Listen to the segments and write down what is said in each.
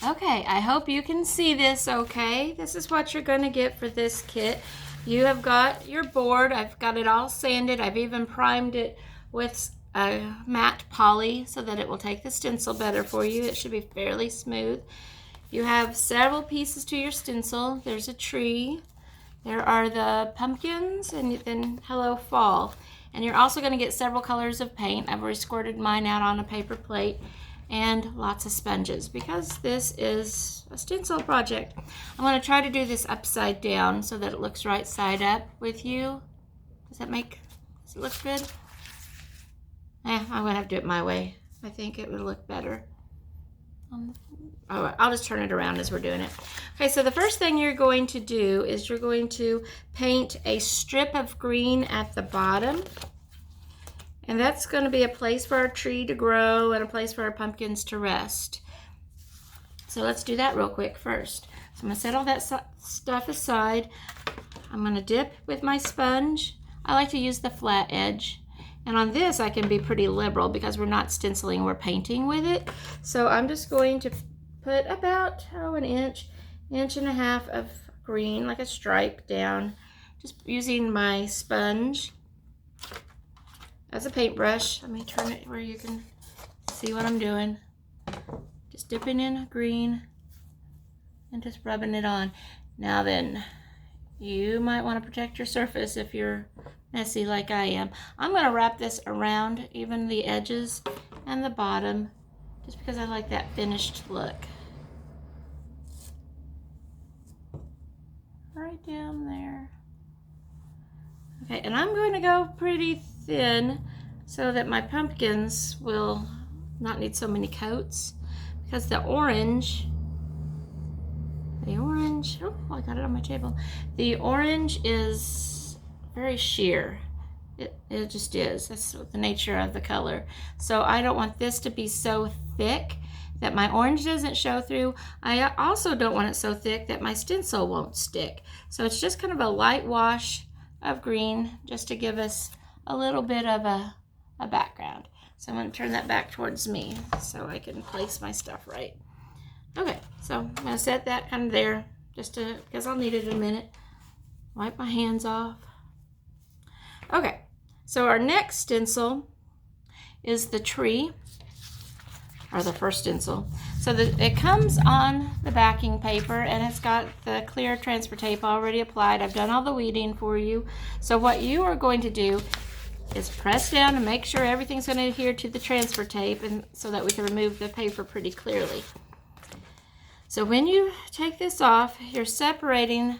Okay, I hope you can see this okay. This is what you're going to get for this kit. You have got your board. I've got it all sanded. I've even primed it with a matte poly so that it will take the stencil better for you. It should be fairly smooth. You have several pieces to your stencil. There's a tree. There are the pumpkins and then Hello Fall. And you're also going to get several colors of paint. I've already squirted mine out on a paper plate. And lots of sponges because this is a stencil project. I'm going to try to do this upside down so that it looks right side up with you. Does it look good? I'm going to have to do it my way. I think it would look better. I'll just turn it around as we're doing it. Okay, so the first thing you're going to do is you're going to paint a strip of green at the bottom. And that's going to be a place for our tree to grow and a place for our pumpkins to rest. So let's do that real quick first. So I'm going to set all that stuff aside. I'm going to dip with my sponge. I like to use the flat edge. And on this I can be pretty liberal because we're not stenciling, we're painting with it. So I'm just going to put about an inch and a half of green, like a stripe down, just using my sponge as a paintbrush. Let me turn it where you can see what I'm doing. Just dipping in green and just rubbing it on. Now then, you might want to protect your surface if you're messy like I am. I'm going to wrap this around even the edges and the bottom just because I like that finished look. Right down there. Okay, and I'm going to go pretty thin so that my pumpkins will not need so many coats because the orange, oh, I got it on my table. The orange is very sheer. It just is. That's the nature of the color. So I don't want this to be so thick that my orange doesn't show through. I also don't want it so thick that my stencil won't stick. So it's just kind of a light wash of green just to give us a little bit of a background. So I'm going to turn that back towards me so I can place my stuff right. Okay, so I'm going to set that kind of there just because I'll need it in a minute. Wipe my hands off. Okay, so our next stencil is the tree, or the first stencil. So it comes on the backing paper and it's got the clear transfer tape already applied. I've done all the weeding for you. So what you are going to do is press down and make sure everything's going to adhere to the transfer tape and so that we can remove the paper pretty clearly. So when you take this off, you're separating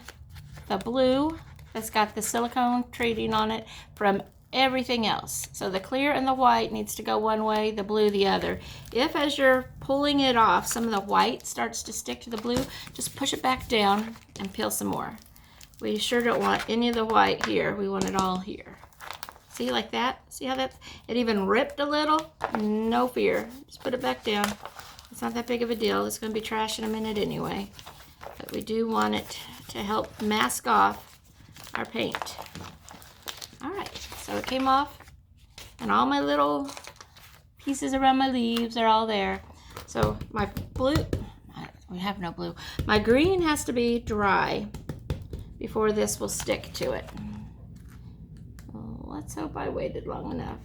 the blue that's got the silicone treating on it from everything else. So the clear and the white needs to go one way, the blue the other. If as you're pulling it off, some of the white starts to stick to the blue, just push it back down and peel some more. We sure don't want any of the white here. We want it all here. See, like that? See how it even ripped a little? No fear. Just put it back down. It's not that big of a deal. It's going to be trash in a minute anyway. But we do want it to help mask off our paint. All right, so it came off, and all my little pieces around my leaves are all there. So my blue, we have no blue. My green has to be dry before this will stick to it. Well, let's hope I waited long enough.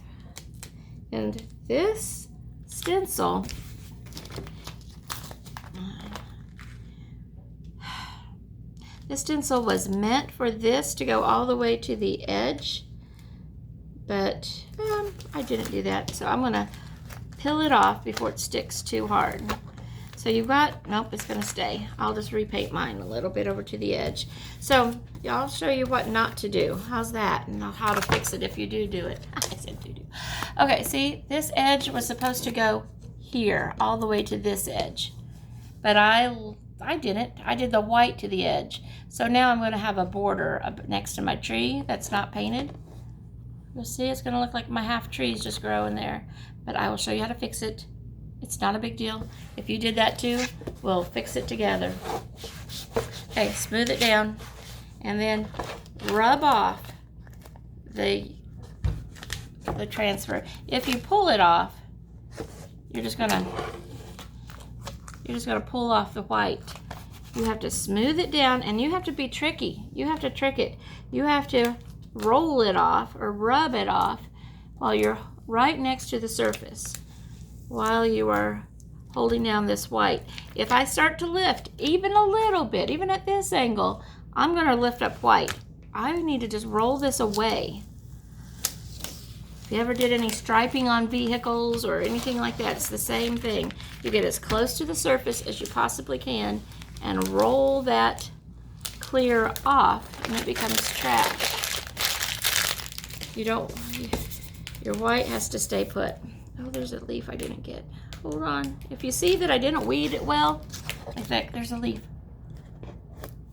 And this stencil, was meant for this to go all the way to the edge, but I didn't do that. So I'm gonna peel it off before it sticks too hard. So you've got, nope, it's gonna stay. I'll just repaint mine a little bit over to the edge. So I'll show you what not to do. How's that? And how to fix it if you do it. I said do. Okay, see, this edge was supposed to go here all the way to this edge, but I didn't. I did the white to the edge. So now I'm going to have a border up next to my tree that's not painted. You'll see it's going to look like my half tree's just growing there. But I will show you how to fix it. It's not a big deal. If you did that too, we'll fix it together. Okay, smooth it down. And then rub off the transfer. If you pull it off, you're just going to You're just gonna pull off the white. You have to smooth it down, and you have to be tricky. You have to trick it. You have to roll it off or rub it off while you're right next to the surface, while you are holding down this white. If I start to lift even a little bit, even at this angle, I'm gonna lift up white. I need to just roll this away. If you ever did any striping on vehicles or anything like that, it's the same thing. You get as close to the surface as you possibly can and roll that clear off, and it becomes trash. You don't, your white has to stay put. Oh, there's a leaf I didn't get. Hold on. If you see that I didn't weed it well, in fact, there's a leaf.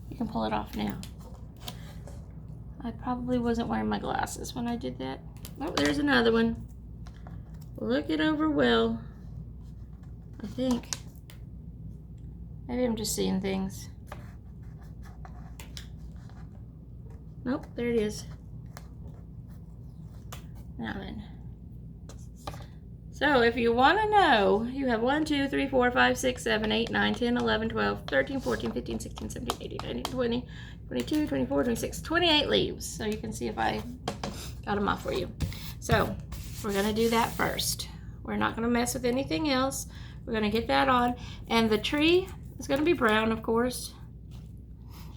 You can pull it off now. I probably wasn't wearing my glasses when I did that. Oh, there's another one. Look it over well. I think. Maybe I'm just seeing things. Nope, there it is. Now then. So if you want to know, you have 1, 2, 3, 4, 5, 6, 7, 8, 9, 10, 11, 12, 13, 14, 15, 16, 17, 18, 19, 20, 22, 24, 26, 28 leaves. So you can see if I got them off for you. So we're going to do that first. We're not going to mess with anything else. We're going to get that on. And the tree is going to be brown, of course.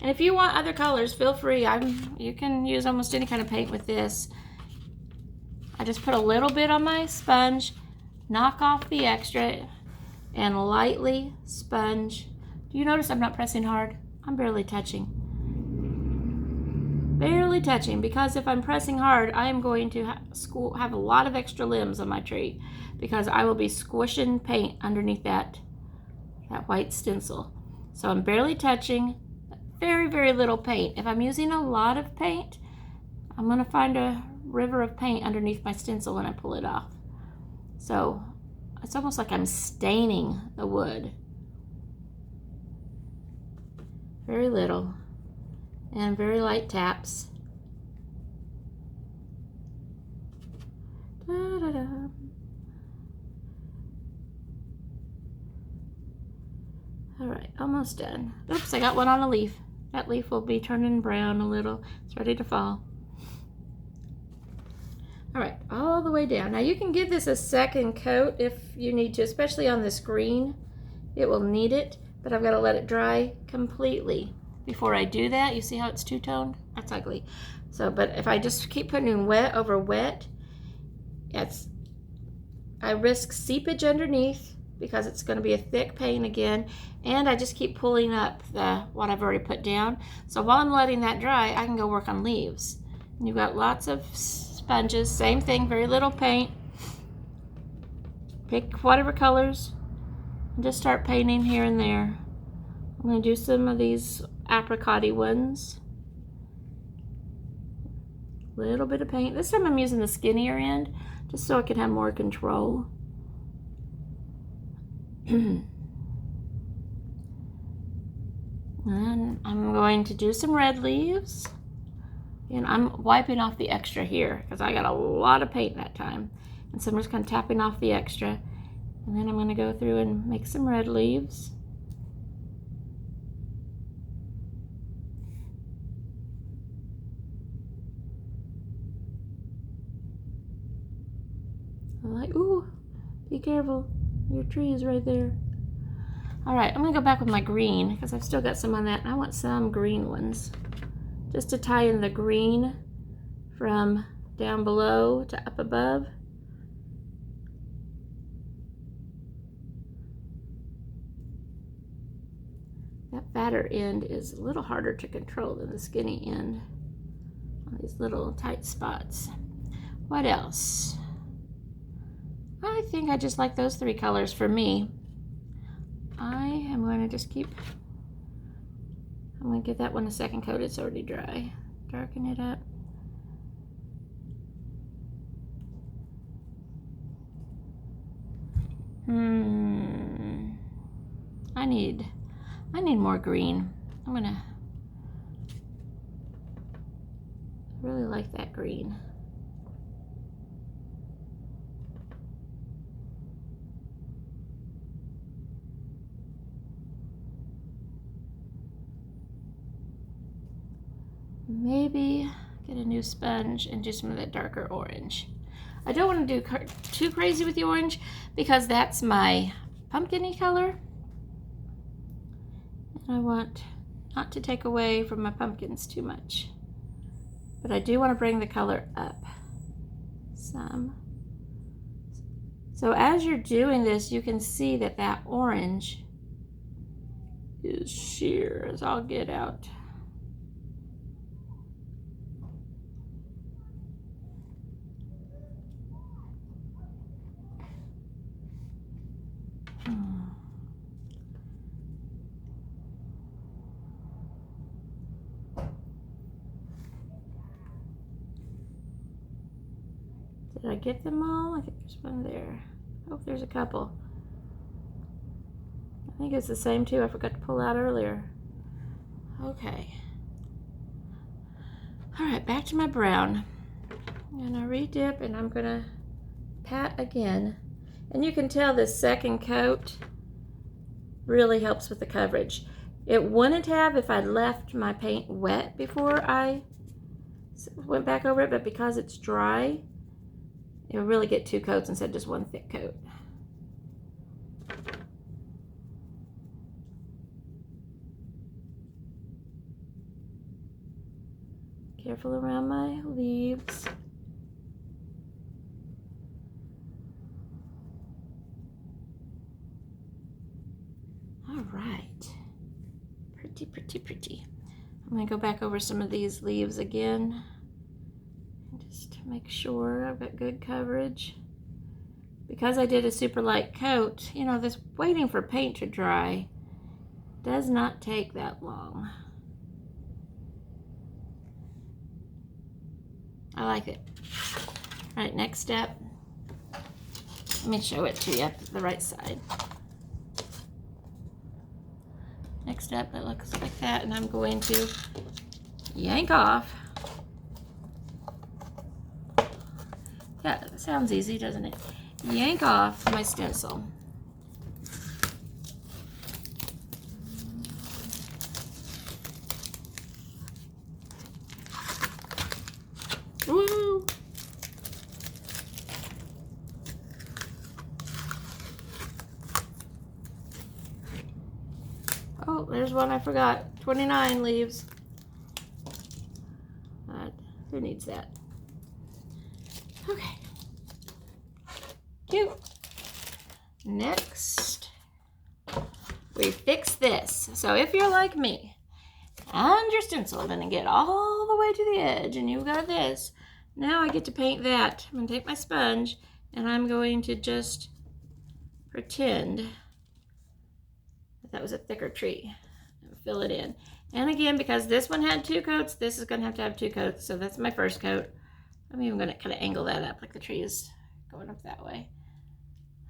And if you want other colors, feel free. You can use almost any kind of paint with this. I just put a little bit on my sponge, knock off the extra, and lightly sponge. Do you notice I'm not pressing hard? I'm barely touching. Barely touching, because if I'm pressing hard, I am going to have a lot of extra limbs on my tree, because I will be squishing paint underneath that white stencil. So I'm barely touching, very, very little paint. If I'm using a lot of paint, I'm going to find a river of paint underneath my stencil when I pull it off. So it's almost like I'm staining the wood. Very little. And very light taps. Da-da-da. All right, almost done. Oops, I got one on a leaf. That leaf will be turning brown a little. It's ready to fall. All right, all the way down. Now you can give this a second coat if you need to, especially on this green. It will need it, but I've got to let it dry completely before I do that. You see how it's two-toned? That's ugly. So, but if I just keep putting in wet over wet, I risk seepage underneath because it's going to be a thick paint again, and I just keep pulling up what I've already put down. So while I'm letting that dry, I can go work on leaves. And you've got lots of sponges, same thing, very little paint. Pick whatever colors and just start painting here and there. I'm going to do some of these apricot-y ones. Little bit of paint. This time I'm using the skinnier end just so I can have more control. And I'm going to do some red leaves. And I'm wiping off the extra here because I got a lot of paint that time. And so I'm just kind of tapping off the extra. And then I'm going to go through and make some red leaves. I'm like, ooh, be careful. Your tree is right there. All right, I'm going to go back with my green because I've still got some on that. And I want some green ones, just to tie in the green from down below to up above. That fatter end is a little harder to control than the skinny end on these little tight spots. What else? I think I just like those three colors for me. I am going to just keep, I'm going to give that one a second coat. It's already dry. Darken it up. I need more green. I'm gonna really like that green. maybe get a new sponge and do some of that darker orange. I don't want to do too crazy with the orange because that's my pumpkin-y color. And I want not to take away from my pumpkins too much. But I do want to bring the color up some. So as you're doing this, you can see that that orange is sheer as all get out. Did I get them all? I think there's one there. Oh, there's a couple. I think it's the same two I forgot to pull out earlier. Okay. All right, back to my brown. I'm gonna re-dip and I'm gonna pat again. And you can tell this second coat really helps with the coverage. It wouldn't have if I left my paint wet before I went back over it, but because it's dry, it'll really get 2 coats instead of just 1 thick coat. Careful around my leaves. All right. Pretty, pretty, pretty. I'm going to go back over some of these leaves again. Just to make sure I've got good coverage. Because I did a super light coat, you know, this waiting for paint to dry does not take that long. I like it. All right, next step. Let me show it to you the right side. Next up, it looks like that, and I'm going to yank off. Yeah, it sounds easy, doesn't it? Yank off my stencil. Woo! Oh, there's one I forgot. 29 leaves. Who needs that? Okay. Cute. Next, we fix this. So if you're like me, and your stencil didn't get all the way to the edge, and you've got this, now I get to paint that. I'm going to take my sponge, and I'm going to just pretend that that was a thicker tree. And fill it in. And again, because this one had 2 coats, this is going to have 2 coats. So that's my first coat. I'm even going to kind of angle that up like the tree is going up that way.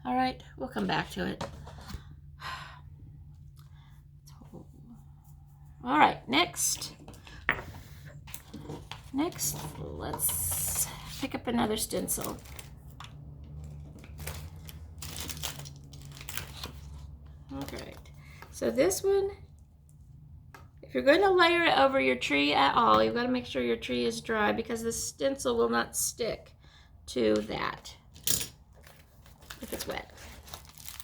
All right, we'll come back to it. All right, next, let's pick up another stencil. All right, so this one, if you're going to layer it over your tree at all, you've got to make sure your tree is dry because the stencil will not stick to that if it's wet.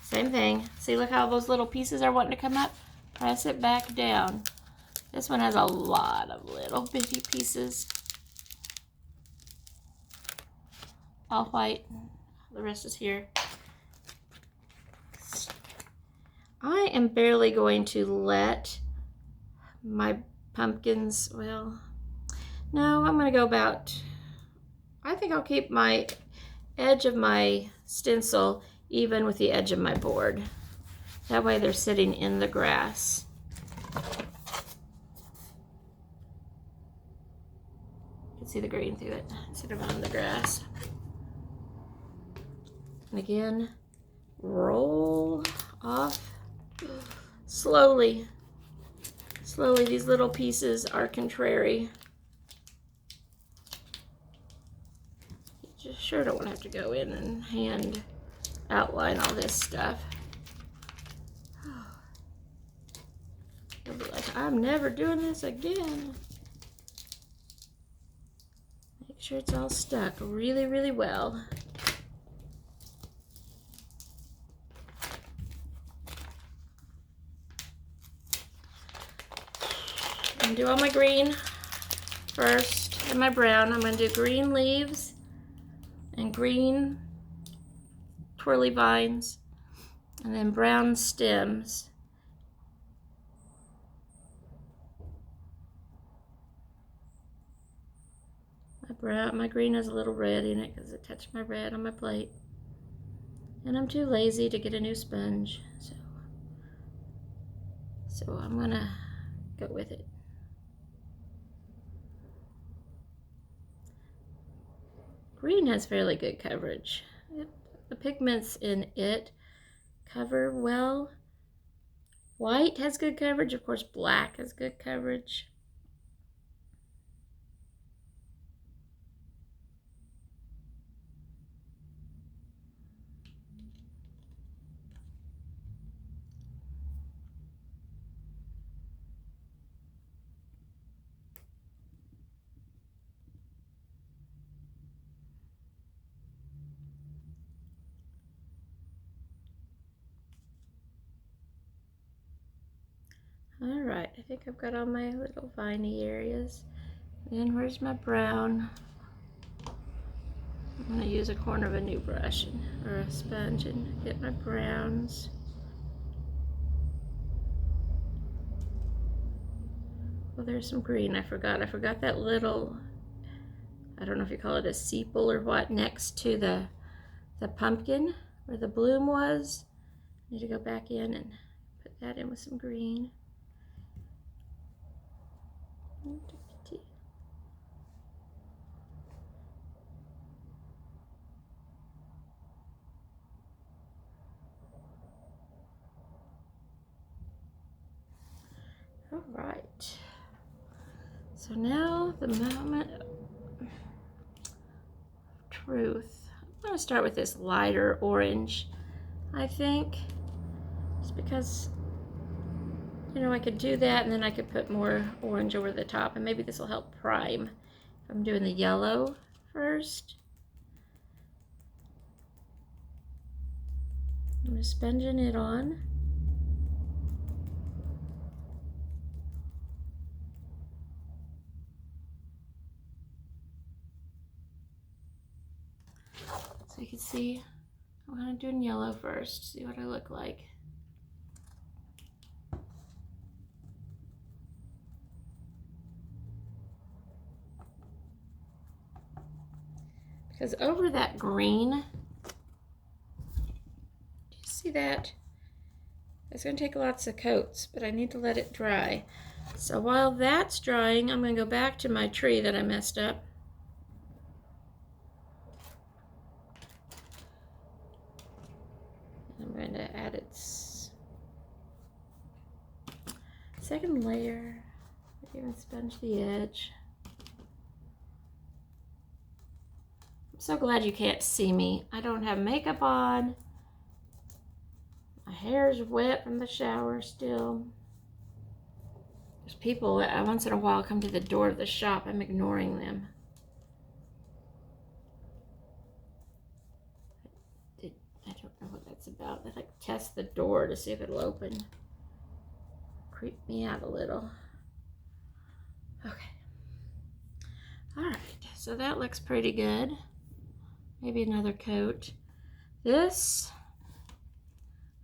Same thing. See, look how those little pieces are wanting to come up? Press it back down. This one has a lot of little bitty pieces. All white. The rest is here. I am barely going to let my pumpkins, well, no, I'm going to go about, I think I'll keep my edge of my stencil even with the edge of my board. That way they're sitting in the grass. You can see the green through it instead of on the grass. And again, roll off slowly. Slowly, these little pieces are contrary. You just sure don't want to have to go in and hand outline all this stuff. You'll be like, I'm never doing this again. sure it's all stuck really, really well. I'm gonna do all my green first and my brown. I'm gonna do green leaves and green twirly vines and then brown stems. My green has a little red in it because it touched my red on my plate. And I'm too lazy to get a new sponge, so I'm gonna go with it. Green has fairly good coverage. The pigments in it cover well. White has good coverage. Of course, black has good coverage. All right, I think I've got all my little viney areas. Then where's my brown? I'm gonna use a corner of a new brush or a sponge and get my browns. Well, there's some green. I forgot that little, I don't know if you call it a sepal or what, next to the pumpkin where the bloom was. I need to go back in and put that in with some green. All right. So now the moment of truth. I'm going to start with this lighter orange, I think, just because, you know, I could do that and then I could put more orange over the top, and maybe this will help prime. I'm doing the yellow first. I'm just sponging it on. So you can see, I'm going to do yellow first, see what I look like. Because over that green, do you see that? It's going to take lots of coats, but I need to let it dry. So while that's drying, I'm going to go back to my tree that I messed up. I'm going to add its second layer. Even sponge the edge. I'm so glad you can't see me. I don't have makeup on. My hair's wet from the shower still. There's people that once in a while come to the door of the shop. I'm ignoring them. I don't know what that's about. They like test the door to see if it'll open. Creep me out a little. Okay. All right, so that looks pretty good. Maybe another coat. This,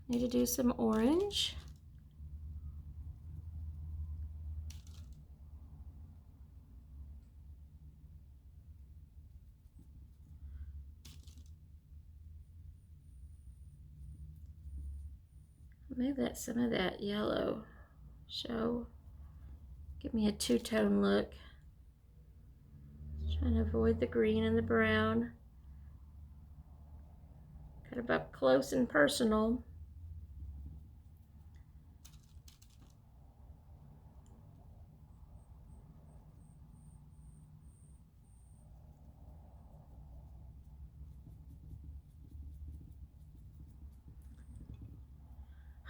I need to do some orange. Maybe let some of that yellow show. Give me a two-tone look. Trying to avoid the green and the brown. Kind of up close and personal.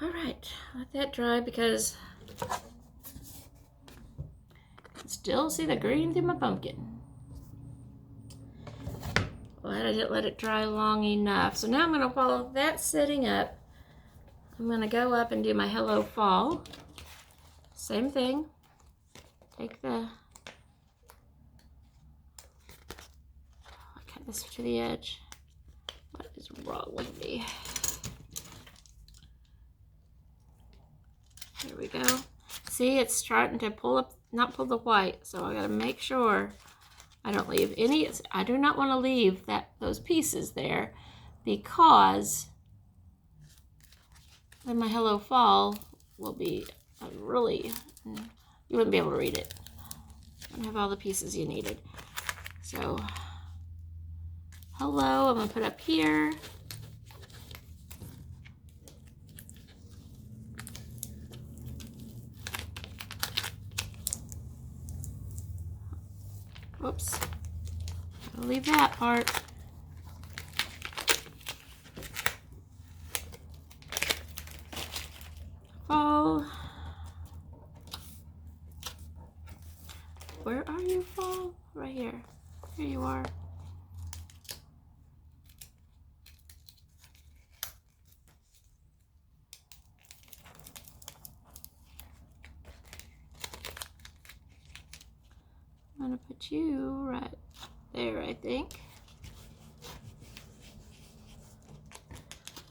All right, let that dry because I can still see the green through my pumpkin. Glad I didn't let it dry long enough. So now I'm going to, while that's setting up, I'm going to go up and do my Hello Fall. Same thing. Take the, cut this to the edge. What is wrong with me? There we go. See, it's starting to pull up, not pull the white, so I gotta make sure I don't leave any. I do not want to leave those pieces there, because then my Hello Fall will be really, you wouldn't be able to read it. Don't have all the pieces you needed. So, hello, I'm gonna put up here. Whoops, I'll leave that part. Fall. Where are you, Fall? Right here. Here you are. I'm gonna put you right there, I think.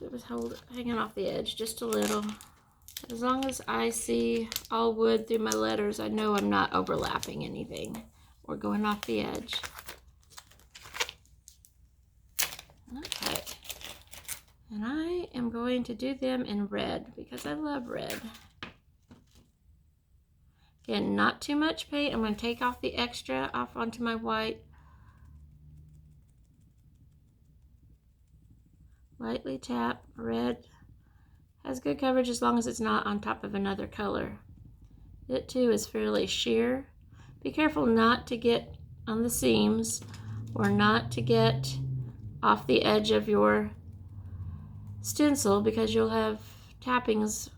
It was hanging off the edge just a little. As long as I see all wood through my letters, I know I'm not overlapping anything or going off the edge. Okay. And I am going to do them in red because I love red. Again, not too much paint. I'm going to take off the extra off onto my white. Lightly tap. Red has good coverage as long as it's not on top of another color. It too is fairly sheer. Be careful not to get on the seams or not to get off the edge of your stencil, because you'll have tappings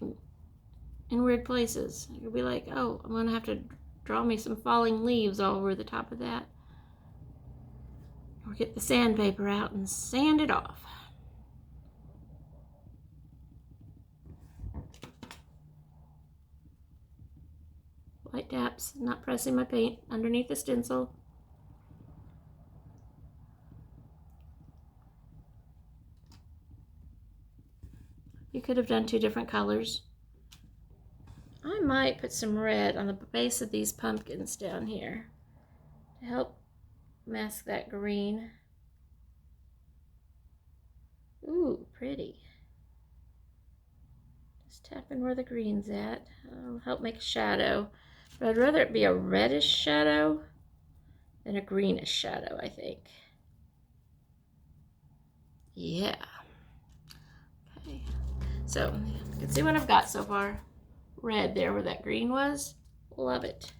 in weird places. You'll be like, oh, I'm gonna have to draw me some falling leaves all over the top of that. Or get the sandpaper out and sand it off. Light taps, not pressing my paint underneath the stencil. You could have done 2 different colors. I might put some red on the base of these pumpkins down here to help mask that green. Ooh, pretty. Just tapping where the green's at. It'll help make a shadow. But I'd rather it be a reddish shadow than a greenish shadow, I think. Yeah. Okay. So, you can see what I've got so far. Red there where that green was. Love it.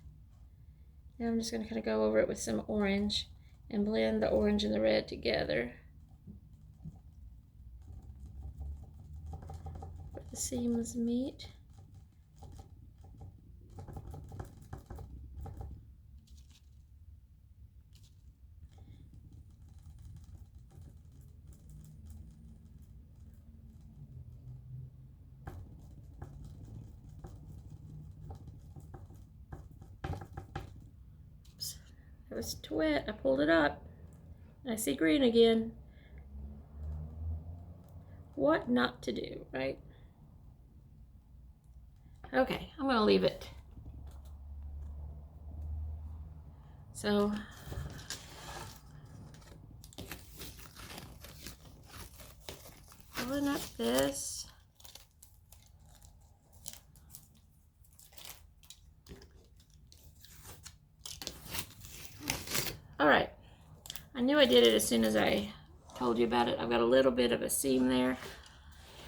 Now I'm just going to kind of go over it with some orange and blend the orange and the red together. Where the seams meet. It was too wet. I pulled it up. I see green again. What not to do, right? Okay, I'm gonna leave it. So, filling up this. All right, I knew I did it as soon as I told you about it. I've got a little bit of a seam there.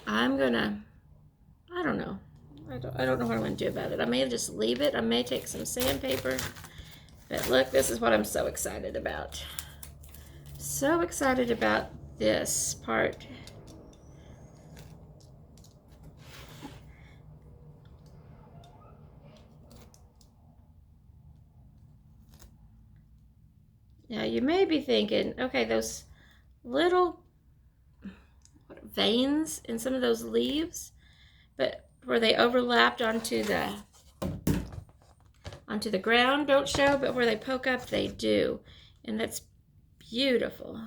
I'm gonna, I don't know. I don't know what I'm gonna do about it. I may just leave it. I may take some sandpaper. But look, this is what I'm so excited about. So excited about this part. Now you may be thinking, okay, those little veins in some of those leaves, but where they overlapped onto the ground don't show, but where they poke up they do, and that's beautiful.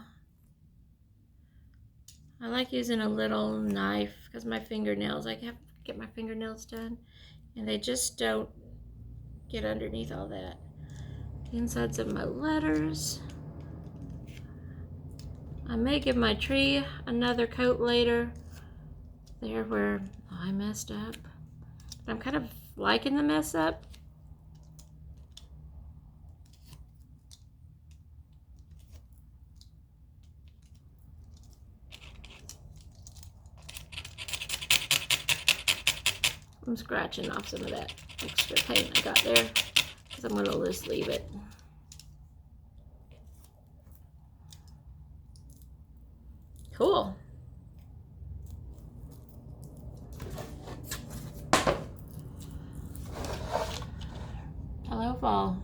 I like using a little knife because my fingernails, I have to get my fingernails done, and they just don't get underneath all that. The insides of my letters. I may give my tree another coat later. There where I messed up. I'm kind of liking the mess up. I'm scratching off some of that extra paint I got there because I'm going to just leave it. Cool. Hello, fall.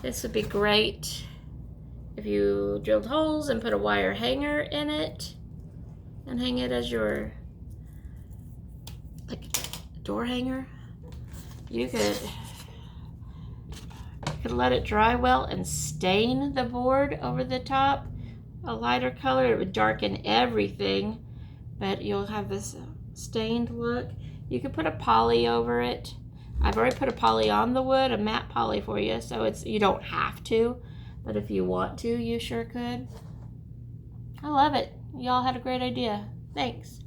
This would be great if you drilled holes and put a wire hanger in it and hang it as your door hanger. You could let it dry well and stain the board over the top a lighter color. It would darken everything, but you'll have this stained look. You could put a poly over it. I've already put a poly on the wood, a matte poly for you, so you don't have to, but if you want to, you sure could. I love it. Y'all had a great idea. Thanks.